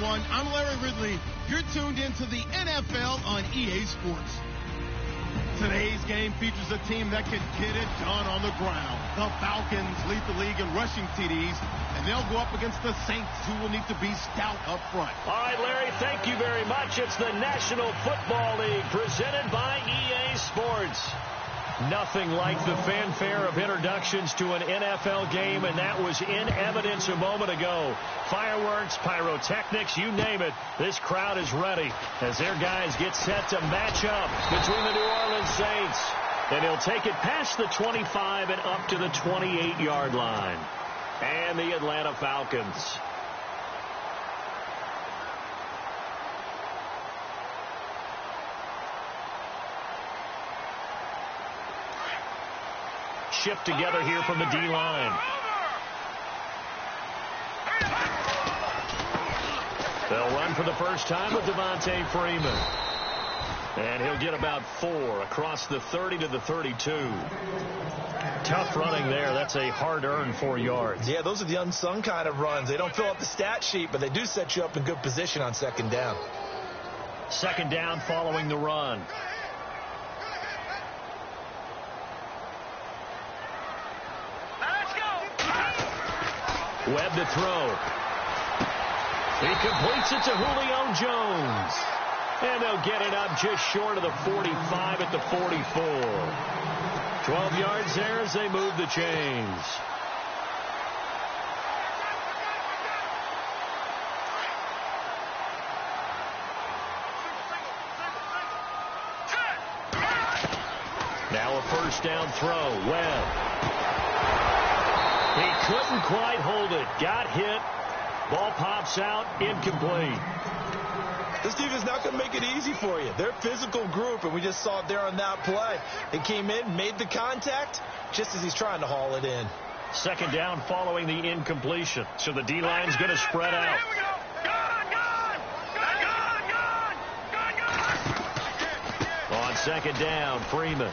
everyone. I'm Larry Ridley. You're tuned into the NFL on EA Sports. Today's game features a team that can get it done on the ground. The Falcons lead the league in rushing TDs, and they'll go up against the Saints, who will need to be stout up front. All right, Larry, thank you very much. It's the National Football League presented by EA Sports. Nothing like the fanfare of introductions to an NFL game, and that was in evidence a moment ago. Fireworks, pyrotechnics, you name it. This crowd is ready as their guys get set to match up between the New Orleans Saints. And he'll take it past the 25 and up to the 28-yard line. And the Atlanta Falcons. Shift together here from the D-line. They'll run for the first time with Devontae Freeman. And he'll get about 4 across the 30 to the 32. Tough running there. That's a hard-earned 4 yards. Yeah, those are the unsung kind of runs. They don't fill up the stat sheet, but they do set you up in good position on second down. Second down following the run. Webb to throw. He completes it to Julio Jones. And they'll get it up just short of the 45 at the 44. 12 yards there as they move the chains. Now a first down throw. Webb. He couldn't quite hold it. Got hit. Ball pops out. Incomplete. This team is not going to make it easy for you. They're a physical group, and we just saw it there on that play. He came in, made the contact, just as he's trying to haul it in. Second down following the incompletion. So the D-line's going to spread out. On second down, Freeman.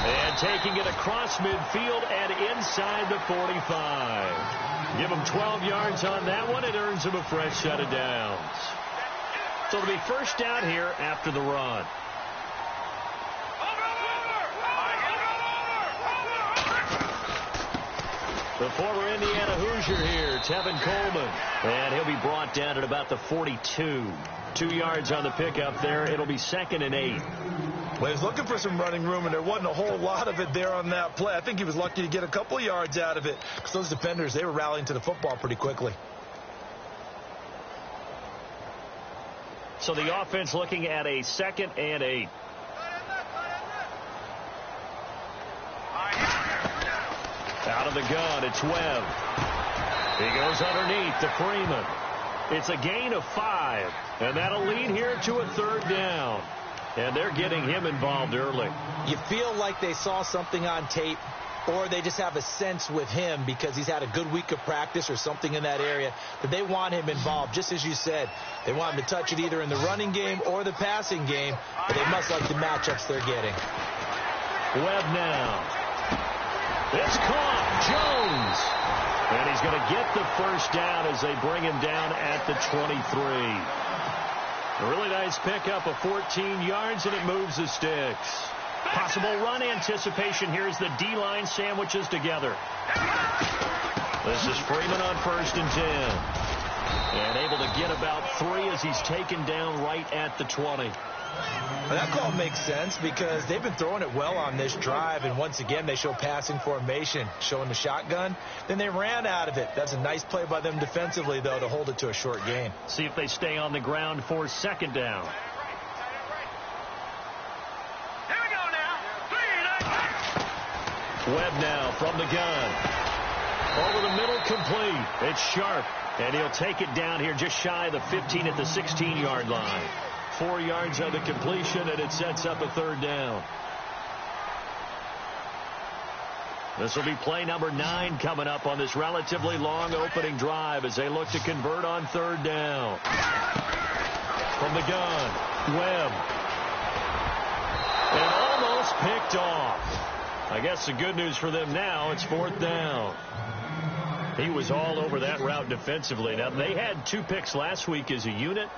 And taking it across midfield and inside the 45. Give him 12 yards on that one. It earns him a fresh set of downs. So it'll be first down here after the run. The former Indiana Hoosier here, Tevin Coleman. And he'll be brought down at about the 42. 2 yards on the pickup there. It'll be 2nd and 8. Well, he was looking for some running room, and there wasn't a whole lot of it there on that play. I think he was lucky to get a couple yards out of it because those defenders, they were rallying to the football pretty quickly. So the offense looking at a 2nd and 8. Out of the gun, it's Webb. He goes underneath to Freeman. It's a gain of 5, and that'll lead here to a third down. And they're getting him involved early. You feel like they saw something on tape, or they just have a sense with him because he's had a good week of practice or something in that area that they want him involved. Just as you said, they want him to touch it either in the running game or the passing game, but they must like the matchups they're getting. Webb now. It's caught. Jones. And he's going to get the first down as they bring him down at the 23. A really nice pickup of 14 yards, and it moves the sticks. Possible run anticipation here as the D-line sandwiches together. This is Freeman on 1st and 10. And able to get about 3 as he's taken down right at the 20. Well, that call makes sense because they've been throwing it well on this drive, and once again they show passing formation, showing the shotgun. Then they ran out of it. That's a nice play by them defensively, though, to hold it to a short gain. See if they stay on the ground for second down. Here we go now. Webb now from the gun. Over the middle, complete. It's Sharp, and he'll take it down here just shy of the 15 at the 16-yard line. 4 yards on the completion, and it sets up a third down. This will be play number 9 coming up on this relatively long opening drive as they look to convert on third down. From the gun, Webb. And almost picked off. I guess the good news for them now, it's 4th down. He was all over that route defensively. Now, they had 2 picks last week as a unit.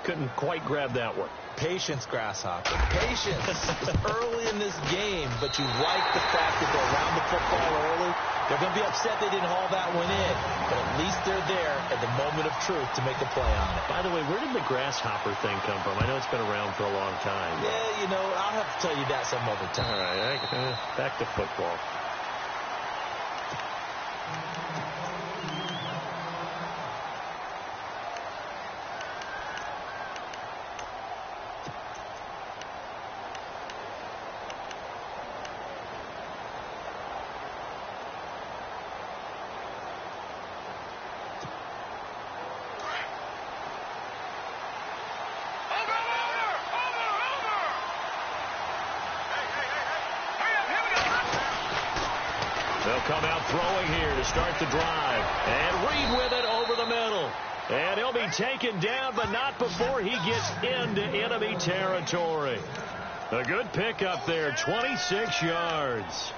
Couldn't quite grab that one. Patience, Grasshopper. Patience. It's early in this game, but you like the fact that they're around the football early. They're going to be upset they didn't haul that one in, but at least they're there at the moment of truth to make the play on it. By the way, where did the grasshopper thing come from? I know it's been around for a long time. Yeah, I'll have to tell you that some other time. All right, back to football. They'll come out throwing here to start the drive. And Reed with it over the middle. And he'll be taken down, but not before he gets into enemy territory. A good pickup there, 26 yards.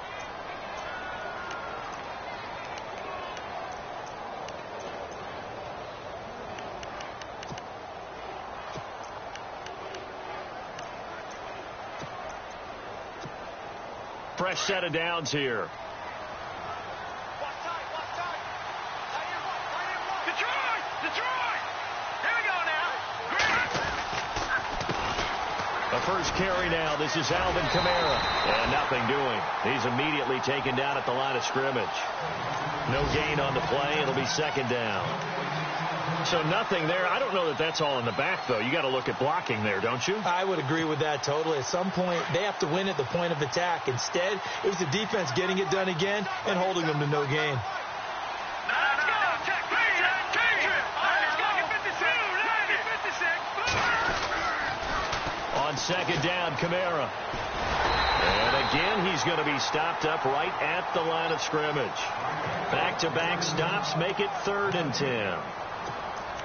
Fresh set of downs here. The first carry now. This is Alvin Kamara. And nothing doing. He's immediately taken down at the line of scrimmage. No gain on the play. It'll be second down. So nothing there. I don't know that that's all in the back, though. You got to look at blocking there, don't you? I would agree with that totally. At some point, they have to win at the point of attack. Instead, it was the defense getting it done again and holding them to no gain. On second down, Kamara. And again, he's going to be stopped up right at the line of scrimmage. Back-to-back stops make it 3rd and 10.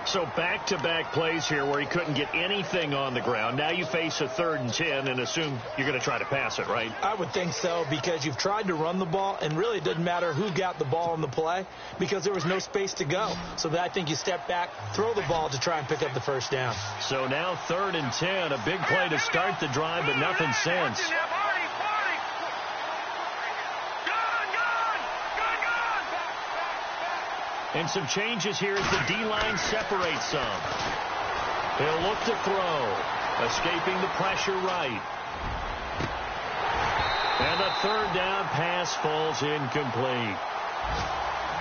So back-to-back plays here where he couldn't get anything on the ground. Now you face a 3rd and 10 and assume you're going to try to pass it, right? I would think so, because you've tried to run the ball, and really it doesn't matter who got the ball on the play because there was no space to go. So I think you step back, throw the ball to try and pick up the first down. So now 3rd and 10, a big play to start the drive, but nothing since. And some changes here as the D-line separates some. He'll look to throw. Escaping the pressure right. And the 3rd down pass falls incomplete.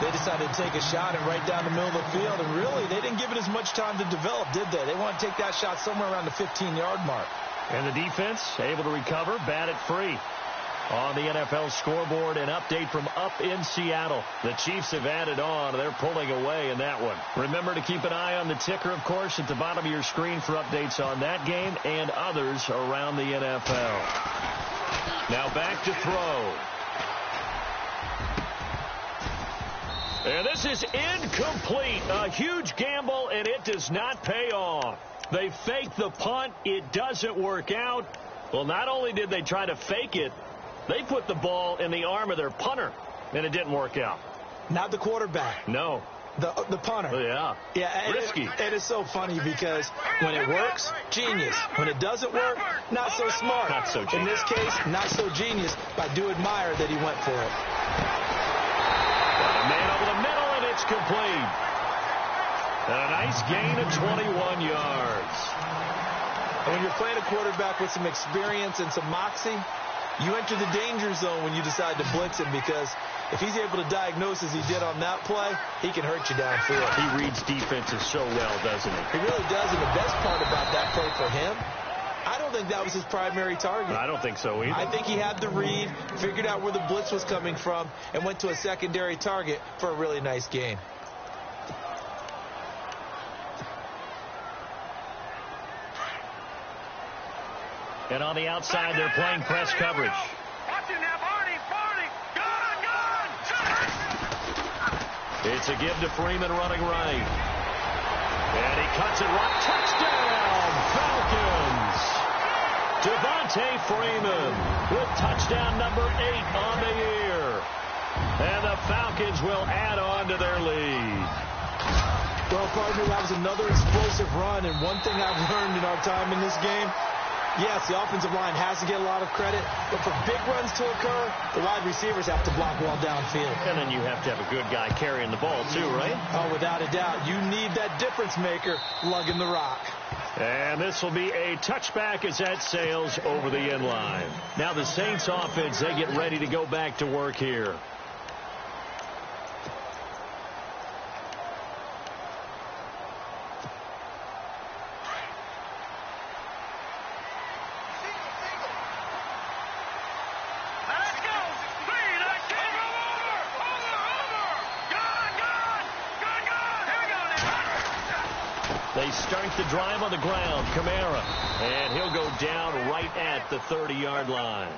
They decided to take a shot and right down the middle of the field. And really, they didn't give it as much time to develop, did they? They want to take that shot somewhere around the 15-yard mark. And the defense able to recover, bat it free. On the NFL scoreboard, an update from up in Seattle. The Chiefs have added on. They're pulling away in that one. Remember to keep an eye on the ticker, of course, at the bottom of your screen for updates on that game and others around the NFL. Now back to throw. And this is incomplete. A huge gamble, and it does not pay off. They fake the punt. It doesn't work out. Well, not only did they try to fake it, they put the ball in the arm of their punter, and it didn't work out. Not the quarterback. No. The punter. Yeah. Yeah. Risky. It is so funny because when it works, genius. When it doesn't work, not so smart. Not so genius. In this case, not so genius, but I do admire that he went for it. Got a man over the middle, and it's complete. And a nice gain of 21 yards. And when you're playing a quarterback with some experience and some moxie, you enter the danger zone when you decide to blitz him, because if he's able to diagnose as he did on that play, he can hurt you downfield. He reads defenses so well, doesn't he? He really does, and the best part about that play for him, I don't think that was his primary target. I don't think so either. I think he had the read, figured out where the blitz was coming from, and went to a secondary target for a really nice gain. And on the outside, they're playing press coverage. It's a give to Freeman running right. And he cuts it right. Touchdown, Falcons! Devontae Freeman with touchdown number 8 on the year. And the Falcons will add on to their lead. Well, partner, that was another explosive run, and one thing I've learned in our time in this game, yes, the offensive line has to get a lot of credit, but for big runs to occur, the wide receivers have to block well downfield. And then you have to have a good guy carrying the ball, too, right? Oh, without a doubt. You need that difference maker lugging the rock. And this will be a touchback as that sails over the end line. Now the Saints offense, they get ready to go back to work here. They start the drive on the ground. Kamara. And he'll go down right at the 30-yard line.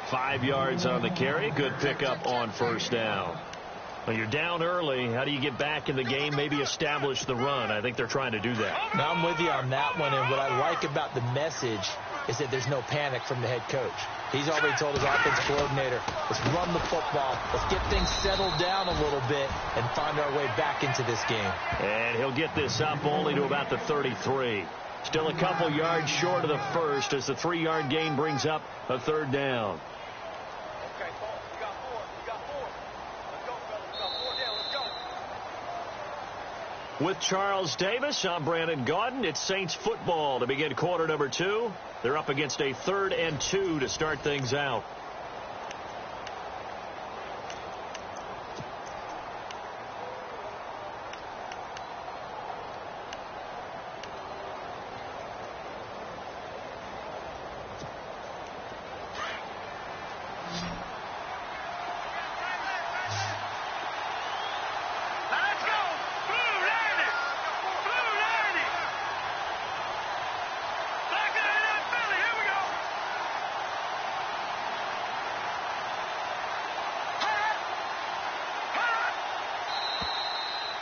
5 yards on the carry. Good pickup on first down. Well, you're down early. How do you get back in the game? Maybe establish the run. I think they're trying to do that. Now, I'm with you on that one. And what I like about the message is that there's no panic from the head coach. He's already told his offensive coordinator, let's run the football. Let's get things settled down a little bit and find our way back into this game. And he'll get this up only to about the 33. Still a couple yards short of the first as the 3-yard gain brings up a third down. Okay, Paul, we got 4. We got 4. Let's go, fellas. We got 4 down. Let's go. With Charles Davis, I'm Brandon Gaudin. It's Saints football to begin quarter number 2. They're up against a 3rd and 2 to start things out.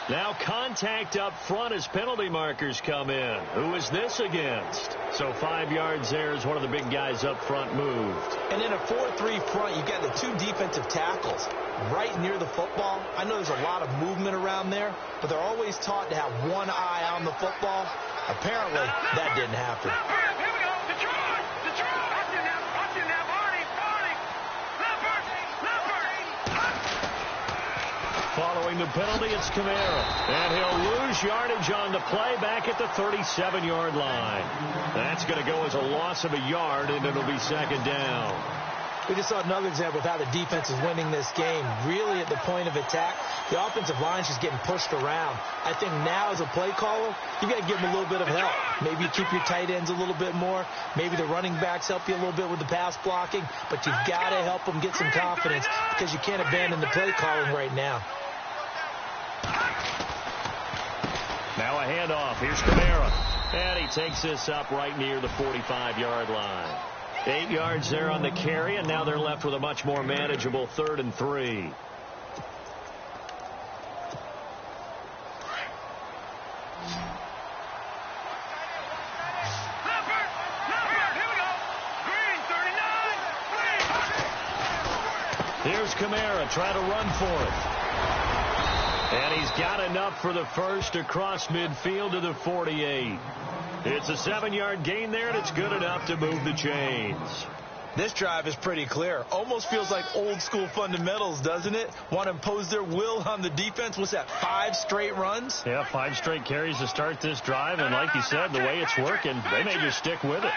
Now contact up front as penalty markers come in. Who is this against? So 5 yards there as one of the big guys up front moved. And in a 4-3 front, you've got the 2 defensive tackles right near the football. I know there's a lot of movement around there, but they're always taught to have one eye on the football. Apparently, that didn't happen. Here we go. Detroit. Watch it now. Barney. Following the penalty, it's Kamara. And he'll lose yardage on the play back at the 37-yard line. That's going to go as a loss of a yard, and it'll be second down. We just saw another example of how the defense is winning this game. Really at the point of attack, the offensive line's just getting pushed around. I think now as a play caller, you got to give them a little bit of help. Maybe you keep your tight ends a little bit more. Maybe the running backs help you a little bit with the pass blocking. But you've got to help them get some confidence because you can't abandon the play calling right now. Now a handoff. Here's Kamara. And he takes this up right near the 45-yard line. 8 yards there on the carry, and now they're left with a much more manageable 3rd and 3. Here we go. Green, 39. Here's Kamara trying to run for it. And he's got enough for the first across midfield to the 48. It's a 7-yard gain there, and it's good enough to move the chains. This drive is pretty clear. Almost feels like old school fundamentals, doesn't it? Want to impose their will on the defense. What's that, 5 straight runs? Yeah, 5 straight carries to start this drive. And like you said, the way it's working, they may just stick with it.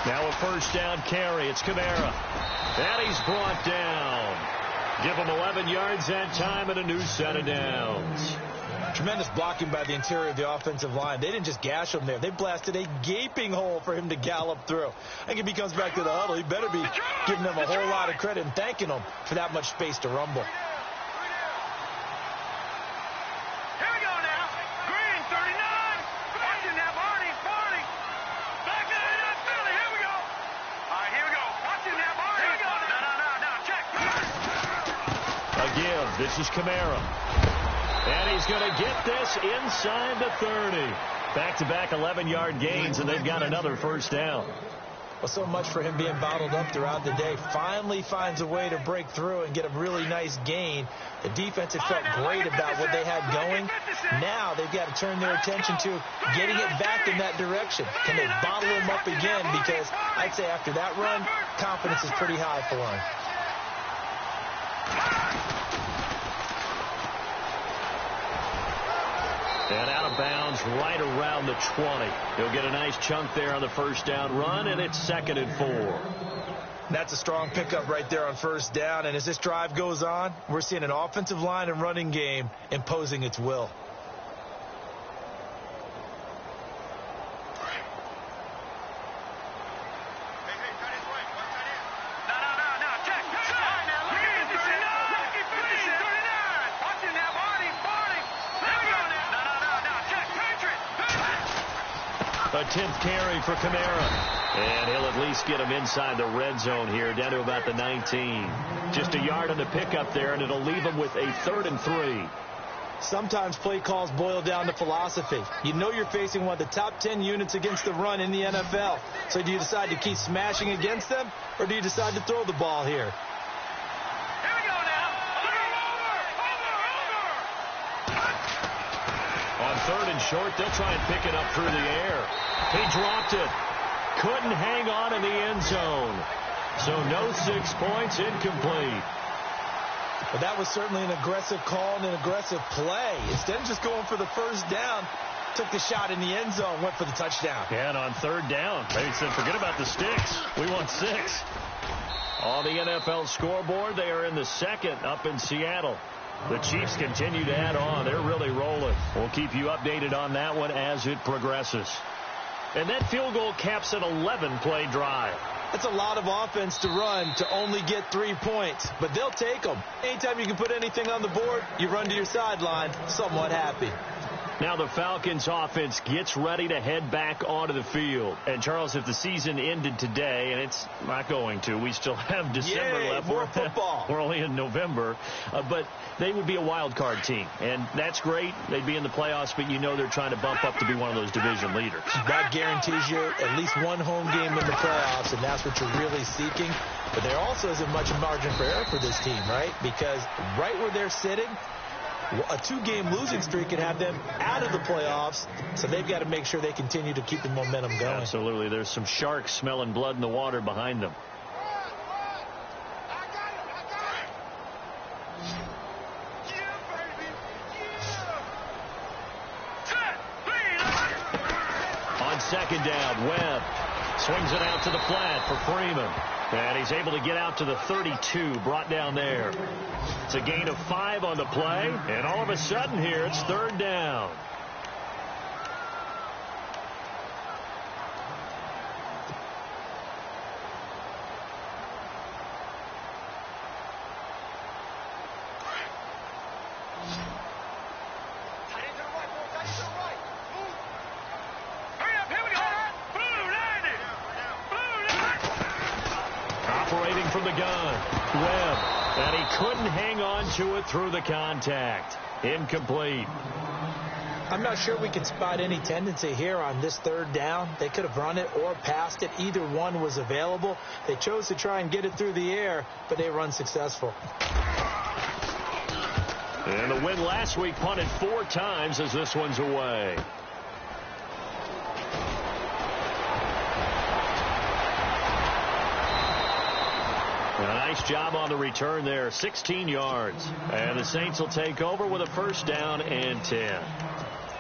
Now a first down carry. It's Kamara. And he's brought down. Give him 11 yards that time and a new set of downs. Tremendous blocking by the interior of the offensive line. They didn't just gash him there. They blasted a gaping hole for him to gallop through. I think if he comes back to the huddle, he better be giving them a whole lot of credit and thanking them for that much space to rumble. Here we go now. Green, 39. Watching now, Barney. Back to the Philly. Here we go. All right, here we go. Watching now, Barney. Here we go. No. Check. Again, this is Kamara. And he's going to get this inside the 30. Back-to-back 11-yard gains, and they've got another first down. Well, so much for him being bottled up throughout the day. Finally finds a way to break through and get a really nice gain. The defense had felt great about what they had going. Now they've got to turn their attention to getting it back in that direction. Can they bottle him up again? Because I'd say after that run, confidence is pretty high for him. And out of bounds right around the 20. He'll get a nice chunk there on the first down run, and it's 2nd and 4. That's a strong pickup right there on first down. And as this drive goes on, we're seeing an offensive line and running game imposing its will. A 10th carry for Kamara. And he'll at least get him inside the red zone here, down to about the 19. Just a yard on the pickup there, and it'll leave him with a 3rd and 3. Sometimes play calls boil down to philosophy. You know you're facing one of the top 10 units against the run in the NFL. So do you decide to keep smashing against them, or do you decide to throw the ball here? On 3rd and short, they'll try and pick it up through the air. He dropped it. Couldn't hang on in the end zone. So no 6 points, incomplete. But that was certainly an aggressive call and an aggressive play. Instead of just going for the first down, took the shot in the end zone, went for the touchdown. Yeah, and on 3rd down, they said, forget about the sticks. We want 6. On the NFL scoreboard, they are in the 2nd up in Seattle. The Chiefs continue to add on. They're really rolling. We'll keep you updated on that one as it progresses. And that field goal caps an 11-play drive. That's a lot of offense to run to only get 3 points, but they'll take them. Anytime you can put anything on the board, you run to your sideline somewhat happy. Now the Falcons offense gets ready to head back onto the field. And, Charles, if the season ended today, and it's not going to, we still have December left. More football. We're only in November. But they would be a wild card team. And that's great. They'd be in the playoffs, but you know they're trying to bump up to be one of those division leaders. That guarantees you at least one home game in the playoffs, and that's what you're really seeking. But there also isn't much margin for error for this team, right? Because right where they're sitting, a 2-game losing streak could have them out of the playoffs, so they've got to make sure they continue to keep the momentum going. Absolutely. There's some sharks smelling blood in the water behind them. On 2nd down, Webb swings it out to the flat for Freeman. And he's able to get out to the 32, brought down there. It's a gain of 5 on the play, and all of a sudden here, it's 3rd down. Operating from the gun, Webb, and he couldn't hang on to it through the contact. Incomplete. I'm not sure we can spot any tendency here on this 3rd down. They could have run it or passed it. Either one was available. They chose to try and get it through the air, but they were unsuccessful. And the win last week punted 4 times as this one's away. A nice job on the return there, 16 yards. And the Saints will take over with a 1st down and 10.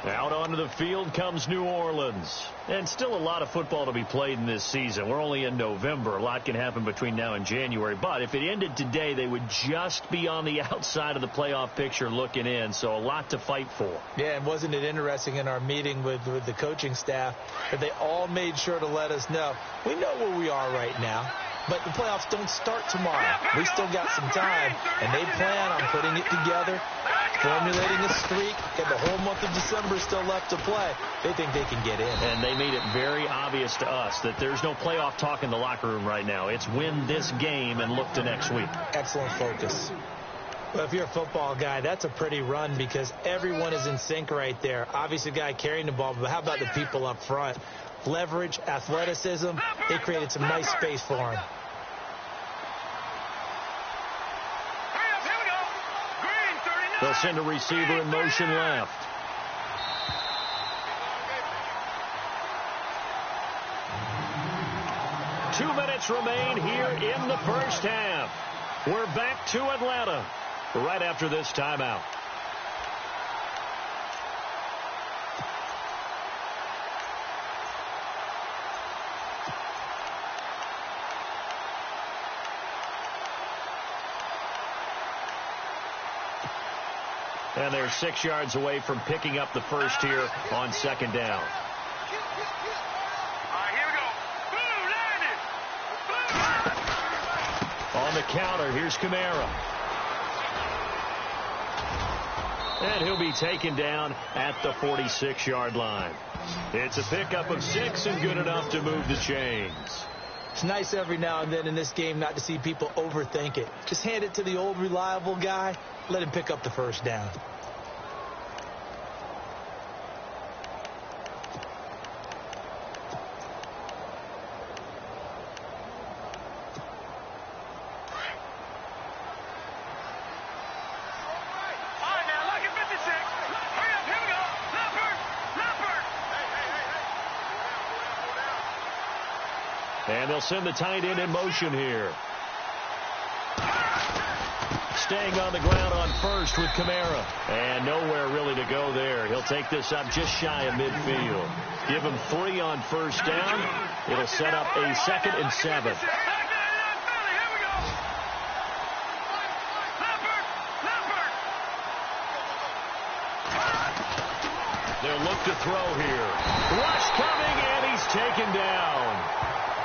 Out onto the field comes New Orleans. And still a lot of football to be played in this season. We're only in November. A lot can happen between now and January. But if it ended today, they would just be on the outside of the playoff picture looking in. So a lot to fight for. Yeah, and wasn't it interesting in our meeting with the coaching staff that they all made sure to let us know, we know where we are right now. But the playoffs don't start tomorrow. We still got some time, and they plan on putting it together, formulating a streak, and the whole month of December still left to play. They think they can get in. And they made it very obvious to us that there's no playoff talk in the locker room right now. It's win this game and look to next week. Excellent focus. Well, if you're a football guy, that's a pretty run because everyone is in sync right there. Obviously, the guy carrying the ball, but how about the people up front? leverage, athleticism. They created some nice space for him. They'll send a receiver in motion left. Two minutes remain here in the first half. We're back to Atlanta right after this timeout. And they're 6 yards away from picking up the first here on second down. On the counter, here's Kamara. And he'll be taken down at the 46-yard line. It's a pickup of 6 and good enough to move the chains. It's nice every now and then in this game not to see people overthink it. Just hand it to the old reliable guy. Let him pick up the first down. And they'll send the tight end in motion here. Staying on the ground on first with Kamara. And nowhere really to go there. He'll take this up just shy of midfield. Give him 3 on first down. It'll set up a 2nd and 7. They'll look to throw here. Rush coming, and he's taken down.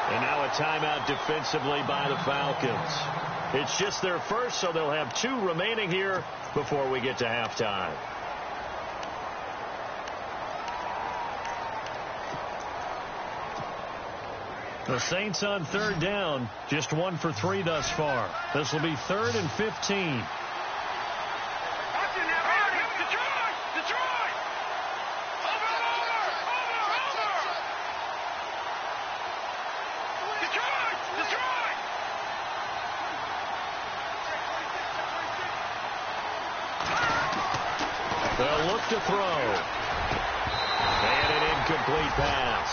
And now a timeout defensively by the Falcons. It's just their first, so they'll have 2 remaining here before we get to halftime. The Saints on third down, just 1 for 3 thus far. This will be 3rd and 15. They'll look to throw. And an incomplete pass.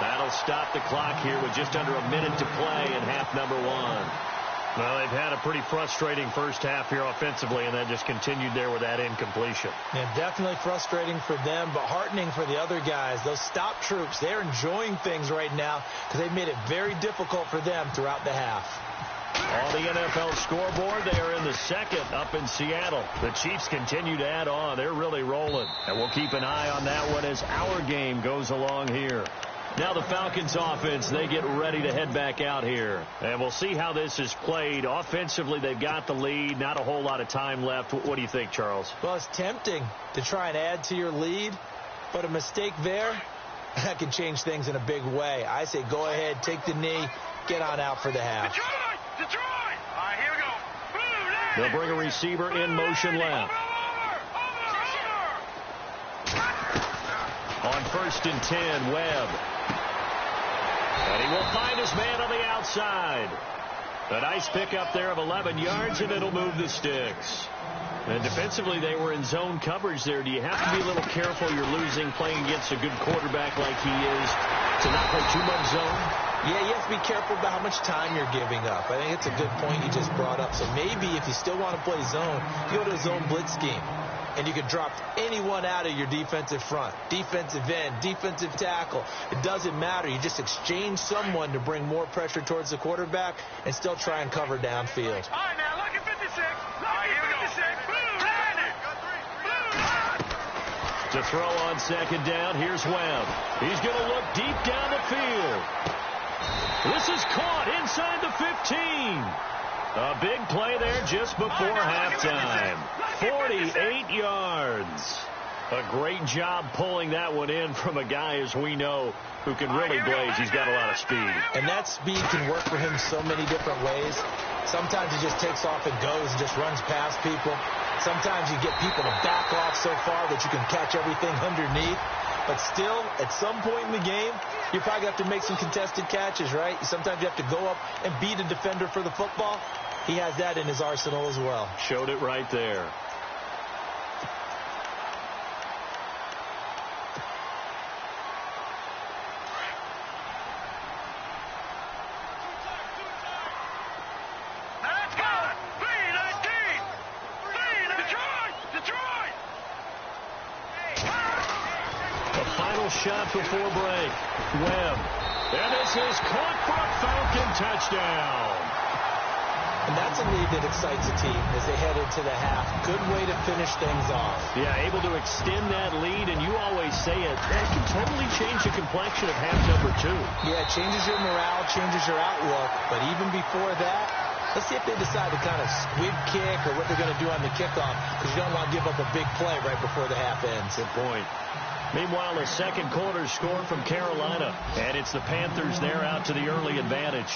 That'll stop the clock here with just under a minute to play in half number 1. Well, they've had a pretty frustrating first half here offensively, and then just continued there with that incompletion. Yeah, definitely frustrating for them, but heartening for the other guys. Those stop troops, they're enjoying things right now because they've made it very difficult for them throughout the half. On the NFL scoreboard, they are in the 2nd up in Seattle. The Chiefs continue to add on. They're really rolling. And we'll keep an eye on that one as our game goes along here. Now the Falcons offense, they get ready to head back out here. And we'll see how this is played. Offensively, they've got the lead. Not a whole lot of time left. What do you think, Charles? Well, it's tempting to try and add to your lead. But a mistake there, that can change things in a big way. I say go ahead, take the knee, get on out for the half. Detroit! All right, here we go. They'll bring a receiver in motion left. On 1st and 10, Webb. And he will find his man on the outside. A nice pickup there of 11 yards, and it'll move the sticks. And defensively, they were in zone coverage there. Do you have to be a little careful? You're losing, playing against a good quarterback like he is, to not play too much zone? Yeah, you have to be careful about how much time you're giving up. I think it's a good point you just brought up. So maybe if you still want to play zone, you go to a zone blitz scheme. And you can drop anyone out of your defensive front. Defensive end, defensive tackle. It doesn't matter. You just exchange someone to bring more pressure towards the quarterback and still try and cover downfield. All right, now, look at 56. Look at 56. To throw on second down, here's Webb. He's going to look deep down the field. This is caught inside the 15. A big play there just before halftime. 48 yards. A great job pulling that one in from a guy, as we know, who can really blaze. He's got a lot of speed. And that speed can work for him so many different ways. Sometimes he just takes off and goes and just runs past people. Sometimes you get people to back off so far that you can catch everything underneath. But still, at some point in the game, you probably have to make some contested catches, right? Sometimes you have to go up and beat a defender for the football. He has that in his arsenal as well. Showed it right there. Shot before break. Webb. And this is caught for a Falcon touchdown. And that's a lead that excites a team as they head into the half. Good way to finish things off. Yeah, able to extend that lead, and you always say it, that can totally change the complexion of half number 2. Yeah, it changes your morale, changes your outlook. But even before that, let's see if they decide to kind of squib kick or what they're going to do on the kickoff, because you don't want to give up a big play right before the half ends. Good point. Meanwhile, a second quarter score from Carolina, and it's the Panthers there out to the early advantage.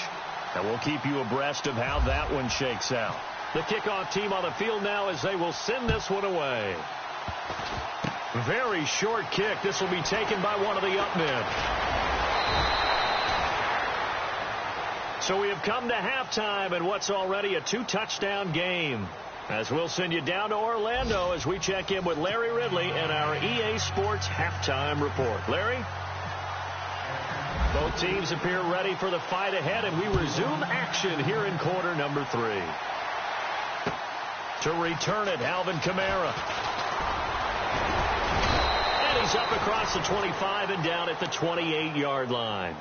And we'll keep you abreast of how that one shakes out. The kickoff team on the field now as they will send this one away. Very short kick. This will be taken by one of the up men. So we have come to halftime in what's already a 2-touchdown game. As we'll send you down to Orlando as we check in with Larry Ridley and our EA Sports halftime report. Larry? Both teams appear ready for the fight ahead, and we resume action here in quarter number 3. To return it, Alvin Kamara. And he's up across the 25 and down at the 28-yard line.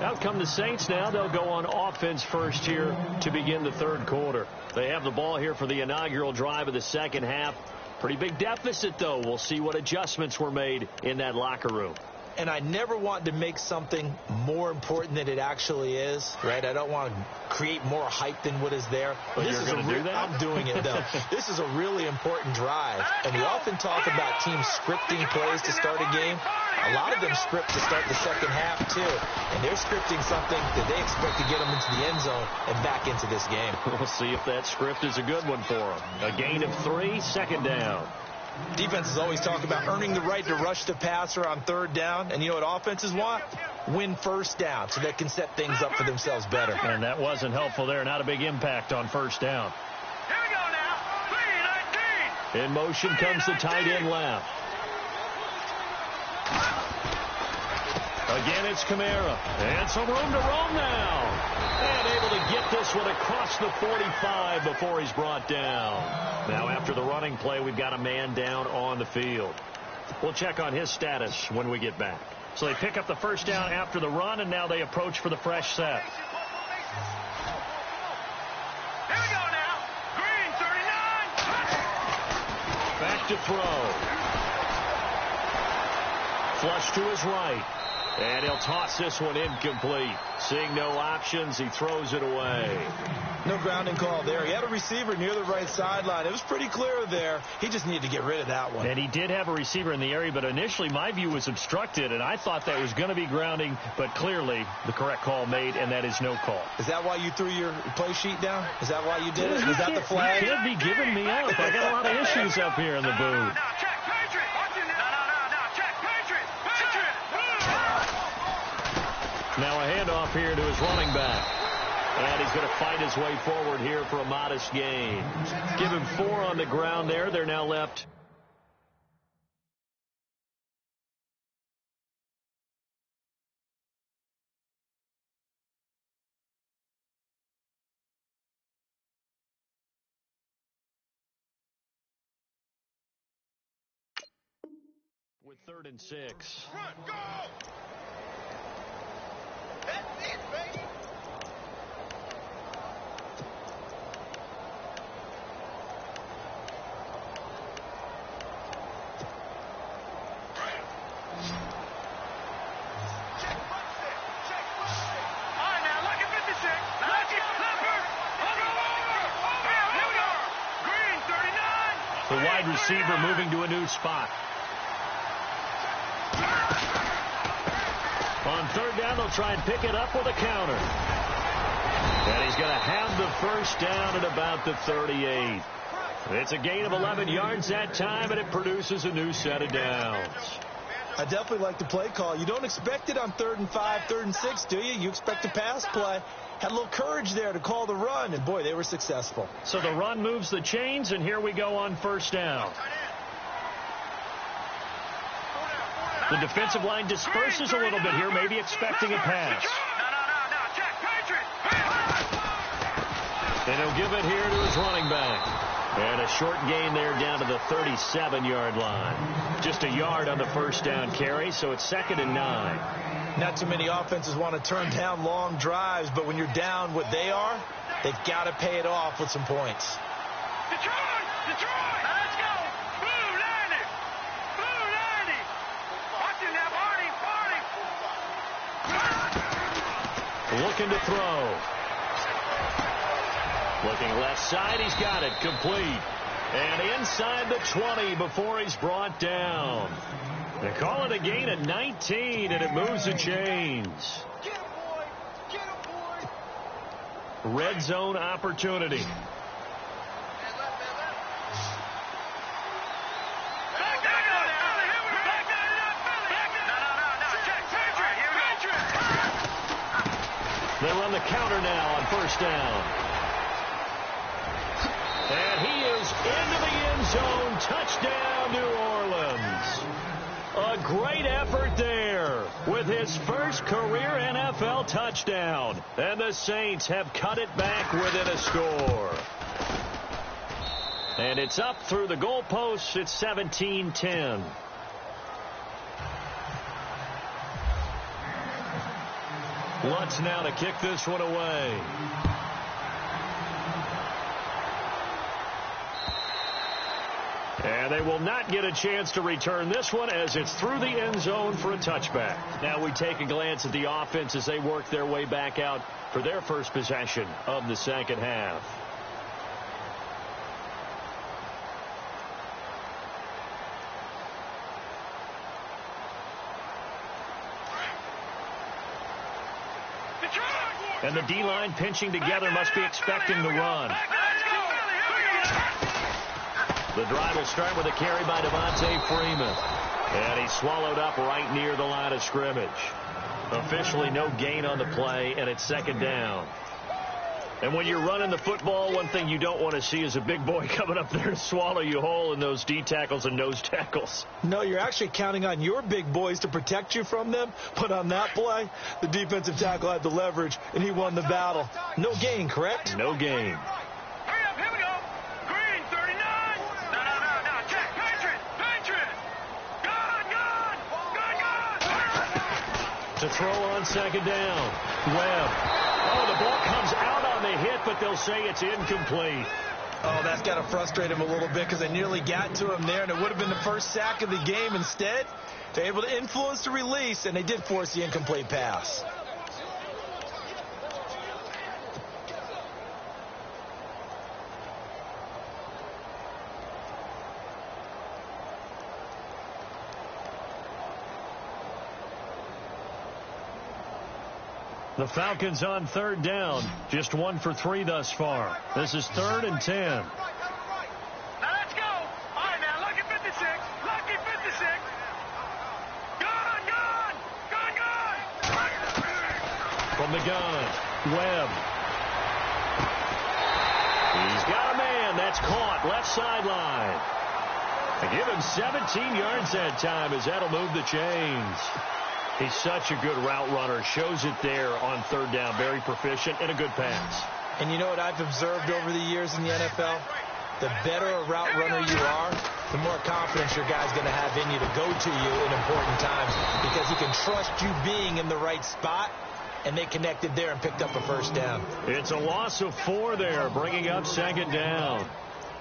Out come the Saints now. They'll go on offense first here to begin the third quarter. They have the ball here for the inaugural drive of the second half. Pretty big deficit, though. We'll see what adjustments were made in that locker room. And I never want to make something more important than it actually is, right? I don't want to create more hype than what is there. But this is going to do that? I'm doing it, though. This is a really important drive. And we often talk about teams scripting plays to start a game. A lot of them script to start the second half, too. And they're scripting something that they expect to get them into the end zone and back into this game. We'll see if that script is a good one for them. A gain of 3, second down. Defenses always talk about earning the right to rush the passer on third down. And you know what offenses want? Win first down so they can set things up for themselves better. And that wasn't helpful there. Not a big impact on first down. Here we go now. 3-19. In motion comes the tight end left. Again, it's Kamara. And some room to roam now. And able to get this one across the 45 before he's brought down. Now, after the running play, we've got a man down on the field. We'll check on his status when we get back. So they pick up the first down after the run, and now they approach for the fresh set. Here we go now. Green, 39. Back to throw. Flush to his right. And he'll toss this one incomplete. Seeing no options, he throws it away. No grounding call there. He had a receiver near the right sideline. It was pretty clear there. He just needed to get rid of that one. And he did have a receiver in the area, but initially my view was obstructed, and I thought that was going to be grounding, but clearly the correct call made, and that is no call. Is that why you threw your play sheet down? Is that why you did it? Was that the flag? You can't be giving me up. I got a lot of issues up here in the booth. Now a handoff here to his running back. And he's going to fight his way forward here for a modest gain. Give him 4 on the ground there. They're now left with 3rd and 6. Go! That's it, baby. The wide receiver moving to a new spot. On 3rd down, they'll try and pick it up with a counter. And he's going to have the first down at about the 38. It's a gain of 11 yards that time, and it produces a new set of downs. I definitely like the play call. You don't expect it on 3rd and 5, 3rd and 6, do you? You expect a pass play. Had a little courage there to call the run, and, boy, they were successful. So the run moves the chains, and here we go on 1st down. The defensive line disperses a little bit here, maybe expecting a pass. And he'll give it here to his running back. And a short gain there down to the 37-yard line. Just a yard on the 1st down carry, so it's 2nd and 9. Not too many offenses want to turn down long drives, but when you're down what they are, they've got to pay it off with some points. Detroit! Detroit! Now let's go! Blue 90! Blue 90! Watching that, Barney! Looking to throw. Looking left side, he's got it, complete. And inside the 20 before he's brought down. They call it a gain of 19, and it moves the chains. Get him, boy! Get him, boy! Red zone opportunity. They run the counter now on 1st down. And he is into the end zone. Touchdown, New Orleans. A great effort there with his first career NFL touchdown. And the Saints have cut it back within a score. And it's up through the goalposts. It's 17-10. Lutz now to kick this one away. And they will not get a chance to return this one as it's through the end zone for a touchback. Now we take a glance at the offense as they work their way back out for their first possession of the 2nd half. And the D-line pinching together must be expecting the run. The drive will start with a carry by Devontae Freeman. And he's swallowed up right near the line of scrimmage. Officially no gain on the play, and it's 2nd down. And when you're running the football, one thing you don't want to see is a big boy coming up there to swallow you whole in those D tackles and nose tackles. No, you're actually counting on your big boys to protect you from them. But on that play, the defensive tackle had the leverage, and he won the battle. No gain, correct? No gain. Hurry up, here we go. Green, 39. No. Check. Patriot. Gone. To throw on 2nd down. Webb. Oh, the ball comes out on the hit, but they'll say it's incomplete. Oh, that's got to frustrate him a little bit because they nearly got to him there, and it would have been the first sack of the game. Instead, they're able to influence the release, and they did force the incomplete pass. The Falcons on 3rd down. Just 1 for 3 thus far. This is 3rd and 10. Now let's go. All right, now, lucky 56. Lucky 56. Gone. From the gun, Webb. He's got a man. That's caught. Left sideline. They give him 17 yards that time as that'll move the chains. He's such a good route runner. Shows it there on 3rd down. Very proficient and a good pass. And you know what I've observed over the years in the NFL? The better a route runner you are, the more confidence your guy's going to have in you to go to you in important times because he can trust you being in the right spot, and they connected there and picked up a 1st down. It's a loss of 4 there, bringing up 2nd down.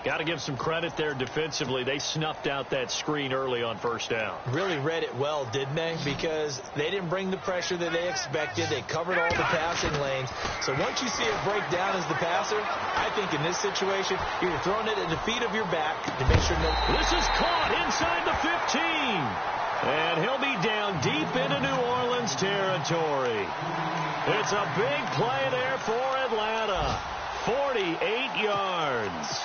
Got to give some credit there defensively. They snuffed out that screen early on 1st down. Really read it well, didn't they? Because they didn't bring the pressure that they expected. They covered all the passing lanes. So once you see it break down as the passer, I think in this situation, you're throwing it at the feet of your back to make sure no... This is caught inside the 15. And he'll be down deep into New Orleans territory. It's a big play there for Atlanta. 48 yards.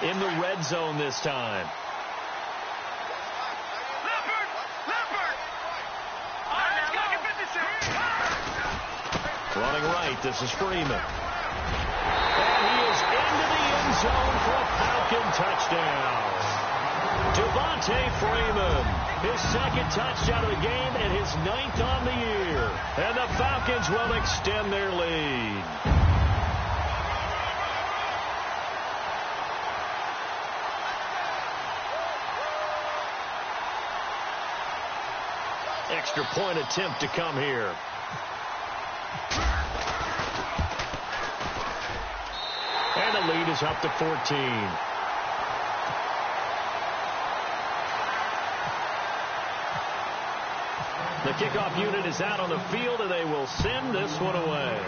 In the red zone this time. Running right, this is Freeman. And he is into the end zone for a Falcon touchdown. Devontae Freeman, his second touchdown of the game and his 9th on the year. And the Falcons will extend their lead. Extra point attempt to come here. And the lead is up to 14. The kickoff unit is out on the field, and they will send this one away.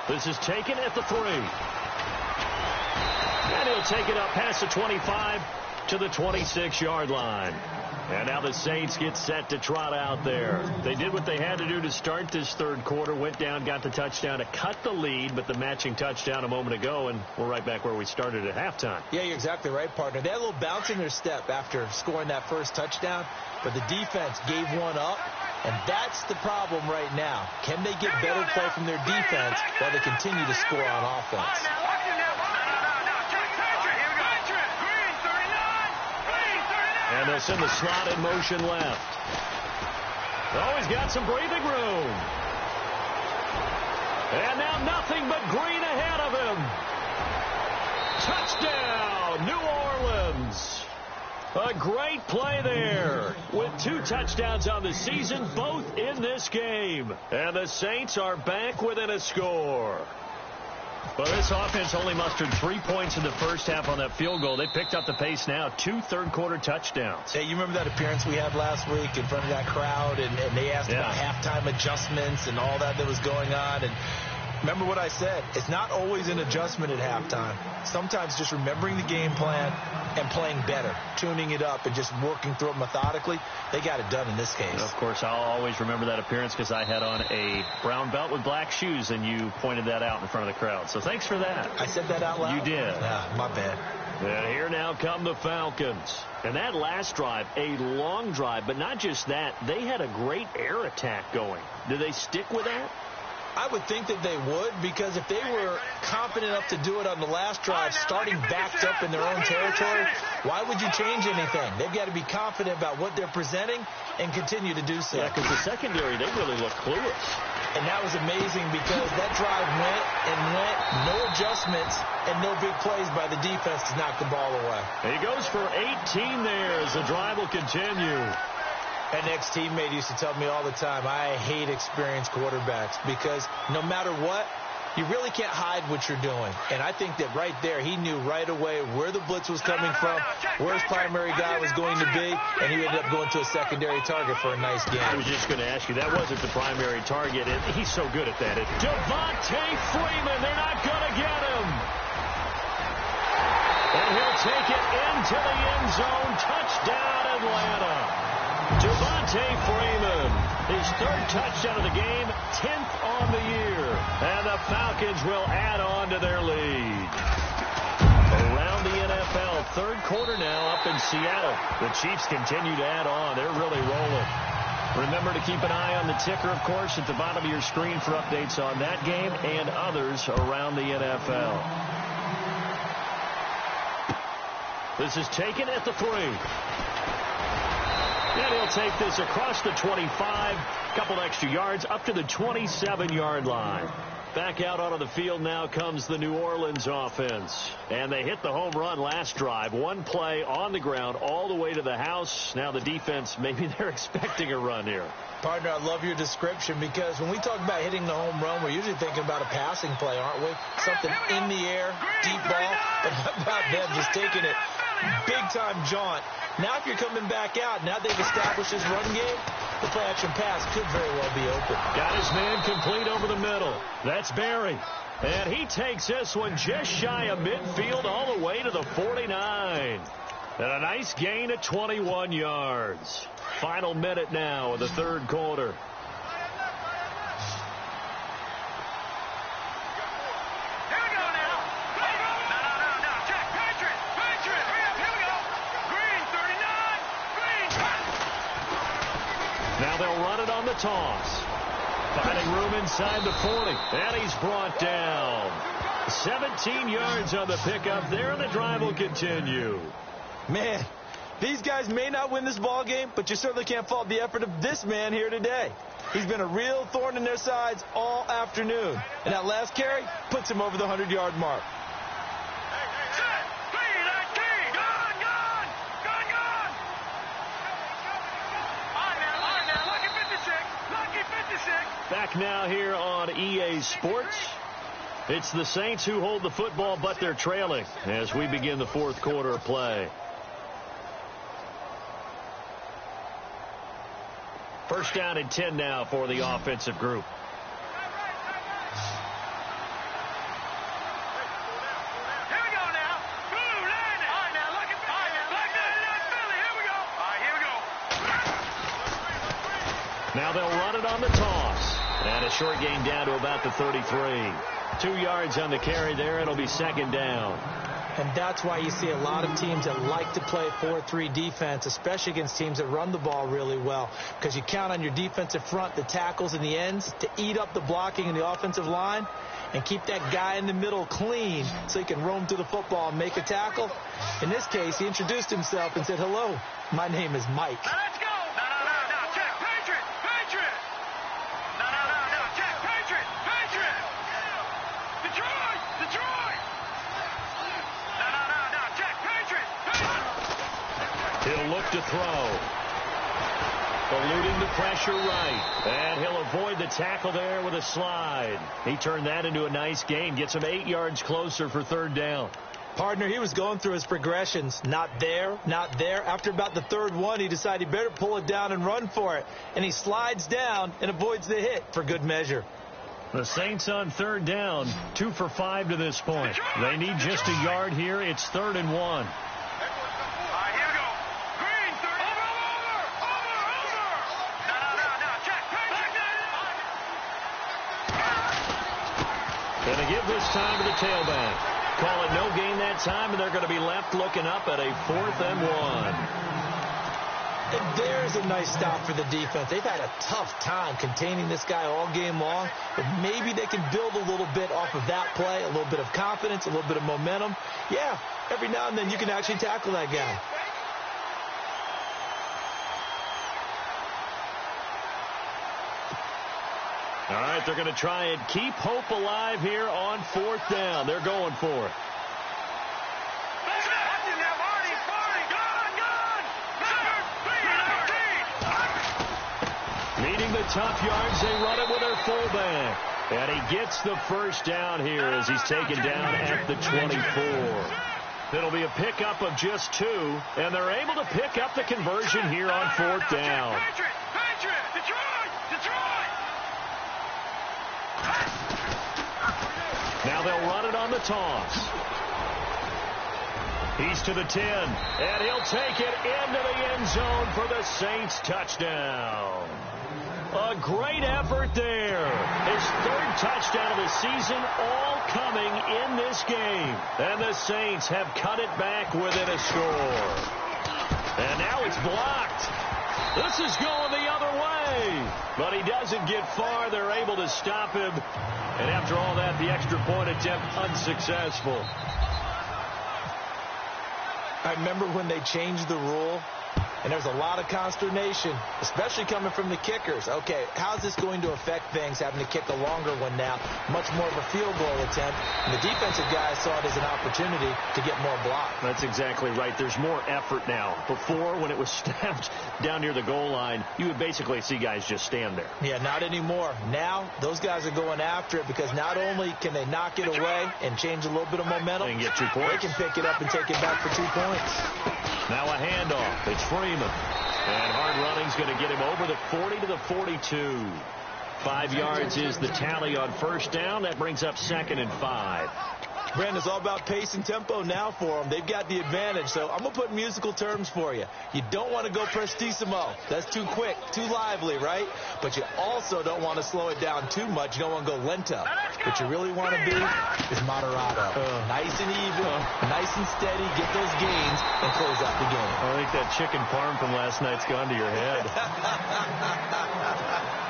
This is taken at the 3. And he'll take it up past the 25 to the 26-yard line. And now the Saints get set to trot out there. They did what they had to do to start this third quarter. Went down, got the touchdown to cut the lead, but the matching touchdown a moment ago, and we're right back where we started at halftime. Yeah, you're exactly right, partner. They had a little bounce in their step after scoring that first touchdown, but the defense gave one up, and that's the problem right now. Can they get better play from their defense while they continue to score on offense? And they'll send the slot in motion left. Oh, he's got some breathing room. And now nothing but green ahead of him. Touchdown, New Orleans. A great play there with 2 touchdowns on the season, both in this game. And the Saints are back within a score. Well, this offense only mustered 3 points in the first half on that field goal. They picked up the pace now. 2 third-quarter touchdowns. Hey, you remember that appearance we had last week in front of that crowd, and they asked about halftime adjustments and all that was going on, and remember what I said. It's not always an adjustment at halftime. Sometimes just remembering the game plan and playing better, tuning it up and just working through it methodically. They got it done in this case. Of course, I'll always remember that appearance because I had on a brown belt with black shoes, and you pointed that out in front of the crowd. So thanks for that. I said that out loud? You did. My bad. And here now come the Falcons. And that last drive, a long drive, but not just that. They had a great air attack going. Did they stick with that? I would think that they would, because if they were confident enough to do it on the last drive, starting backed up in their own territory, why would you change anything? They've got to be confident about what they're presenting and continue to do so. Yeah, because the secondary, they really look clueless. And that was amazing because that drive went and went, no adjustments and no big plays by the defense to knock the ball away. He goes for 18 there as the drive will continue. An ex-teammate used to tell me all the time, I hate experienced quarterbacks because no matter what, you really can't hide what you're doing. And I think that right there, he knew right away where the blitz was coming from, where his primary guy was going to be, and he ended up going to a secondary target for a nice game. I was just going to ask you, that wasn't the primary target, and he's so good at that. Devontae Freeman, they're not going to get him. And he'll take it into the end zone. Touchdown, Atlanta. Devontae Freeman, his 3rd touchdown of the game, 10th on the year. And the Falcons will add on to their lead. Around the NFL, 3rd quarter now up in Seattle. The Chiefs continue to add on. They're really rolling. Remember to keep an eye on the ticker, of course, at the bottom of your screen for updates on that game and others around the NFL. This is taken at the 3. And he'll take this across the 25, couple extra yards, up to the 27-yard line. Back out onto the field now comes the New Orleans offense. And they hit the home run last drive. One play on the ground all the way to the house. Now the defense, maybe they're expecting a run here. Partner, I love your description because when we talk about hitting the home run, we're usually thinking about a passing play, aren't we? Something in the air, deep ball. But how about them just taking it big-time jaunt? Now if you're coming back out, now they've established his run game, the play-action pass could very well be open. Got his man complete over the middle. That's Barry. And he takes this one just shy of midfield all the way to the 49. And a nice gain of 21 yards. Final minute now of the 3rd quarter. Now they'll run it on the toss. Finding room inside the 40. And he's brought down. 17 yards on the pickup there, and the drive will continue. Man, these guys may not win this ball game, but you certainly can't fault the effort of this man here today. He's been a real thorn in their sides all afternoon. And that last carry puts him over the 100-yard mark. Back now here on EA Sports. It's the Saints who hold the football, but they're trailing as we begin the fourth quarter of play. First down and 10 now for the offensive group. Here we go now. Blue landing. All right, now look at me. All right, now look at Philly. Here we go. All right, here we go. Now they'll run it on the toss. And a short gain down to about the 33. 2 yards on the carry there. It'll be second down. And that's why you see a lot of teams that like to play 4-3 defense, especially against teams that run the ball really well, because you count on your defensive front, the tackles and the ends, to eat up the blocking in the offensive line and keep that guy in the middle clean so he can roam through the football and make a tackle. In this case, he introduced himself and said, "Hello, my name is Mike." Now let's go. No, check. Patriot. No, check. Patriot. Detroit. No, check. Patriot. He'll look to throw. Eluding the pressure right. And he'll avoid the tackle there with a slide. He turned that into a nice gain. Gets him 8 yards closer for third down. Partner, he was going through his progressions. Not there. After about the third one, he decided he better pull it down and run for it. And he slides down and avoids the hit for good measure. The Saints on third down, 2 for 5 to this point. They need just a yard here. It's 3rd and 1. All right, here we go. Green, 30. Over. No, check. Going to give this time to the tailback. Call it no gain that time, and they're going to be left looking up at a 4th and 1. And there's a nice stop for the defense. They've had a tough time containing this guy all game long, but maybe they can build a little bit off of that play, a little bit of confidence, a little bit of momentum. Yeah, every now and then you can actually tackle that guy. All right, they're going to try and keep hope alive here on 4th down. They're going for it. Needing the tough yards, they run it with their fullback. And he gets the first down here as he's taken down at the 24. It'll be a pickup of just 2, and they're able to pick up the conversion here on 4th down. Now they'll run it on the toss. He's to the 10, and he'll take it into the end zone for the Saints touchdown. A great effort there. His 3rd touchdown of the season, all coming in this game. And the Saints have cut it back within a score. And now it's blocked. This is going the other way. But he doesn't get far. They're able to stop him. And after all that, the extra point attempt unsuccessful. I remember when they changed the rule, and there's a lot of consternation, especially coming from the kickers. Okay, how's this going to affect things, having to kick a longer one now? Much more of a field goal attempt. And the defensive guys saw it as an opportunity to get more block. That's exactly right. There's more effort now. Before, when it was snapped down near the goal line, you would basically see guys just stand there. Yeah, not anymore. Now, those guys are going after it because not only can they knock it away and change a little bit of momentum, they can get 2 points. They can pick it up and take it back for 2 points. Now a handoff. It's Freeman. And hard running's going to get him over the 40 to the 42. 5 yards is the tally on first down. That brings up 2nd and 5. Brandon, it's all about pace and tempo now for them. They've got the advantage. So I'm going to put musical terms for you. You don't want to go prestissimo. That's too quick, too lively, right? But you also don't want to slow it down too much. You don't want to go lento. What you really want to be is moderato. Nice and even, nice and steady. Get those gains and close out the game. I think that chicken parm from last night's gone to your head.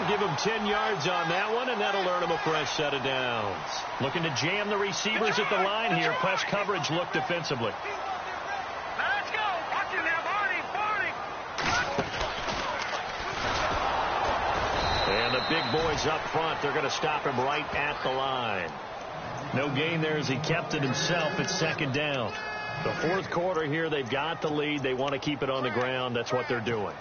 Give him 10 yards on that one, and that'll earn him a fresh set of downs. Looking to jam the receivers at the line here. Press coverage look defensively. Let's go. Watch him now, Barney. And the big boys up front, they're going to stop him right at the line. No gain there as he kept it himself at second down. The fourth quarter here, they've got the lead. They want to keep it on the ground. That's what they're doing.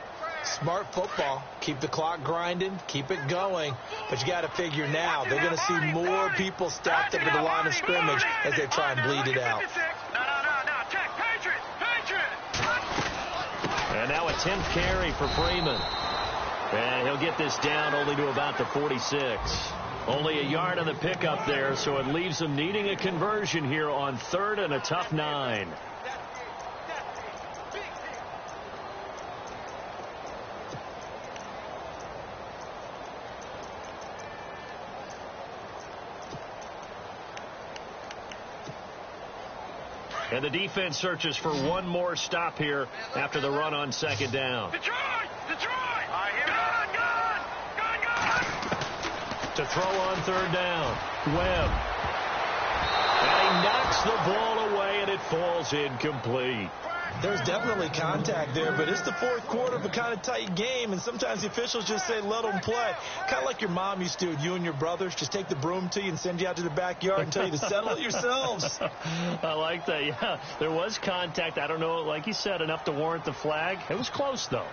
Smart football. Keep the clock grinding. Keep it going. But you got to figure now they're going to see more people stacked up at the line of scrimmage as they try and bleed it out. No. Check. Patriot. And now a 10th carry for Freeman. And he'll get this down only to about the 46. Only a yard on the pickup there, so it leaves them needing a conversion here on 3rd and a tough 9. And the defense searches for one more stop here after the run on second down. Detroit! Gun! To throw on third down. Webb. And he knocks the ball away, and it falls incomplete. There's definitely contact there, but it's the fourth quarter of a kind of tight game, and sometimes the officials just say, let them play. Kind of like your mom used to, you and your brothers, just take the broom to you and send you out to the backyard and tell you to settle it yourselves. I like that, yeah. There was contact. I don't know, like you said, enough to warrant the flag. It was close, though.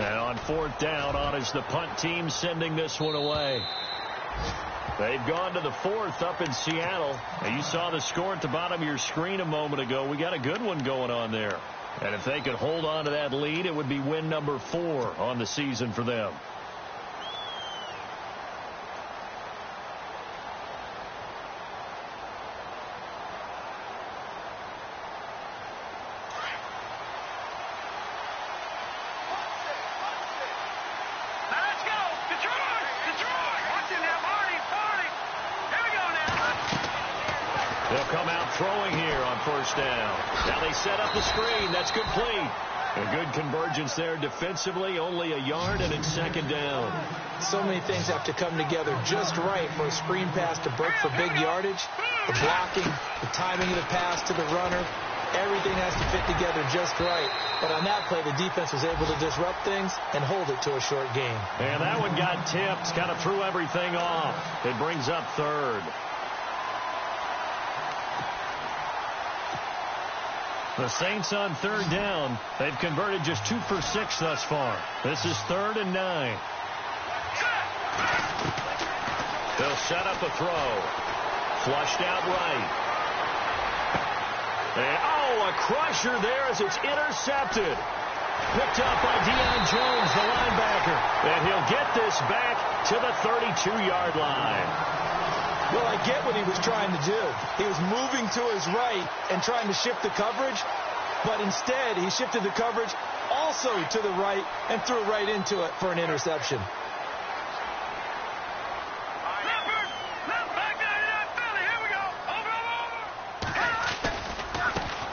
And on fourth down, on is the punt team sending this one away. They've gone to the fourth up in Seattle. And you saw the score at the bottom of your screen a moment ago. We got a good one going on there. And if they could hold on to that lead, it would be win number 4 on the season for them. Down. Now they set up the screen. That's complete. A good convergence there defensively. Only a yard, and it's second down. So many things have to come together just right for a screen pass to break for big yardage. The blocking, the timing of the pass to the runner, everything has to fit together just right. But on that play, the defense was able to disrupt things and hold it to a short gain. And that one got tipped, kind of threw everything off. It brings up third. The Saints on third down. They've converted just 2 for 6 thus far. This is 3rd and 9. They'll set up a throw. Flushed out right. And, a crusher there as it's intercepted. Picked up by Deion Jones, the linebacker. And he'll get this back to the 32-yard line. Well, I get what he was trying to do. He was moving to his right and trying to shift the coverage, but instead he shifted the coverage also to the right and threw right into it for an interception.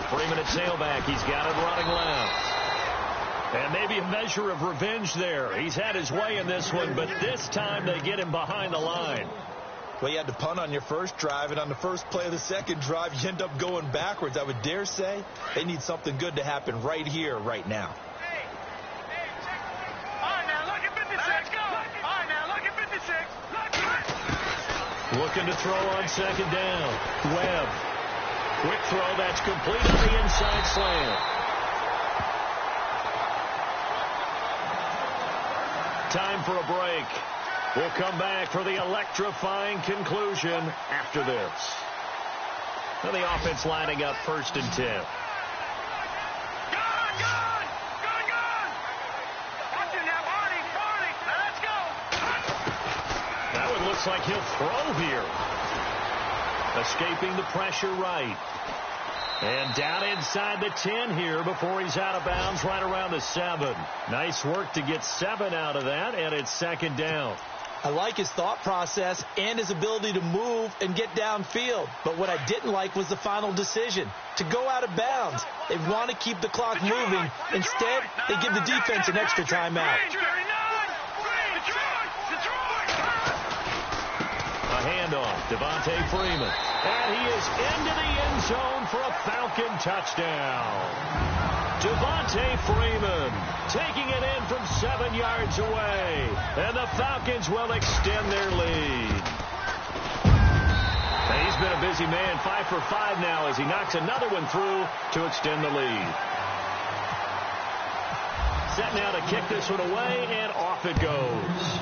Freeman at sailback. He's got it running left. And maybe a measure of revenge there. He's had his way in this one, but this time they get him behind the line. Well, you had to punt on your first drive, and on the first play of the second drive, you end up going backwards. I would dare say they need something good to happen right here, right now. All right, now, look at 56. Let's go. All right, now, look at 56. Looking to throw on second down. Webb. Quick throw. That's complete on the inside slant. Time for a break. We'll come back for the electrifying conclusion after this. And the offense lining up 1st and 10. That would look looks like he'll throw here. Escaping the pressure right. And down inside the 10 here before he's out of bounds right around the 7. Nice work to get 7 out of that, and it's second down. I like his thought process and his ability to move and get downfield. But what I didn't like was the final decision, to go out of bounds. They want to keep the clock moving. Instead, they give the defense an extra timeout. A handoff, Devontae Freeman. And he is into the end zone for a Falcon touchdown. Devontae Freeman taking it in from 7 yards away. And the Falcons will extend their lead. And he's been a busy man, 5 for 5 now as he knocks another one through to extend the lead. Set now to kick this one away, and off it goes.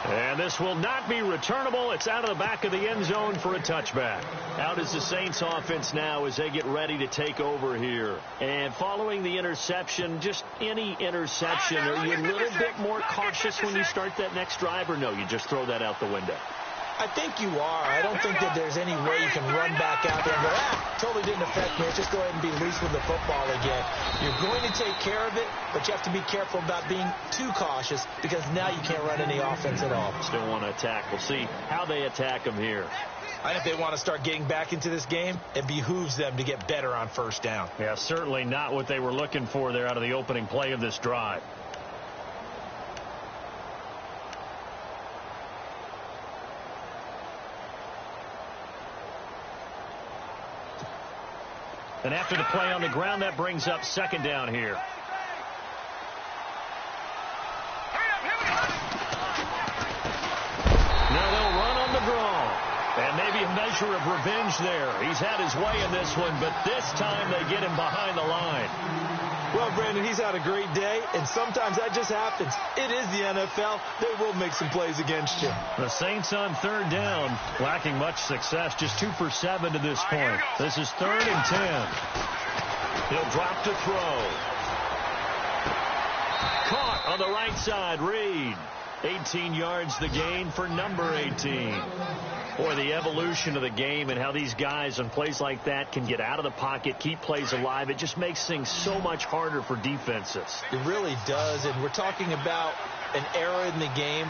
And this will not be returnable. It's out of the back of the end zone for a touchback. Out is the Saints offense now as they get ready to take over here. And following the interception, just any interception, are you a little bit more cautious when you start that next drive, or no, you just throw that out the window? I think you are. I don't think that there's any way you can run back out there and go, totally didn't affect me. Just go ahead and be loose with the football again. You're going to take care of it, but you have to be careful about being too cautious because now you can't run any offense at all. Still want to attack. We'll see how they attack them here. And if they want to start getting back into this game, it behooves them to get better on first down. Yeah, certainly not what they were looking for there out of the opening play of this drive. And after the play on the ground, that brings up second down here. Now they'll run on the draw. And maybe a measure of revenge there. He's had his way in this one, but this time they get him behind the line. Well, Brandon, he's had a great day, and sometimes that just happens. It is the NFL. They will make some plays against you. The Saints on third down, lacking much success, just 2 for 7 to this point. This is 3rd and 10. He'll drop to throw. Caught on the right side, Reed. 18 yards the gain for number 18. Boy, the evolution of the game and how these guys on plays like that can get out of the pocket, keep plays alive, it just makes things so much harder for defenses. It really does, and we're talking about an era in the game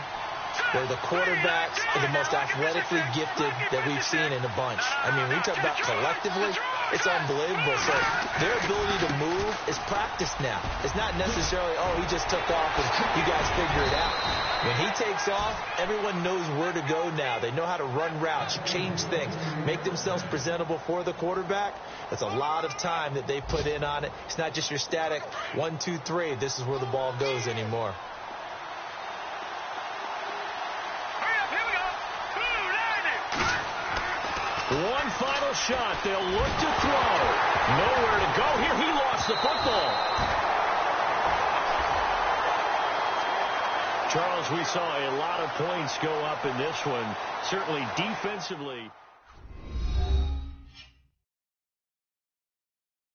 where the quarterbacks are the most athletically gifted that we've seen in a bunch. I mean, when we talk about collectively, it's unbelievable. So their ability to move is practiced now. It's not necessarily, oh, he just took off and you guys figure it out. When he takes off, everyone knows where to go now. They know how to run routes, change things, make themselves presentable for the quarterback. That's a lot of time that they put in on it. It's not just your static 1, 2, 3. This is where the ball goes anymore. One final shot. They'll look to throw. Nowhere to go here. He lost the football. Charles, we saw a lot of points go up in this one. Certainly defensively.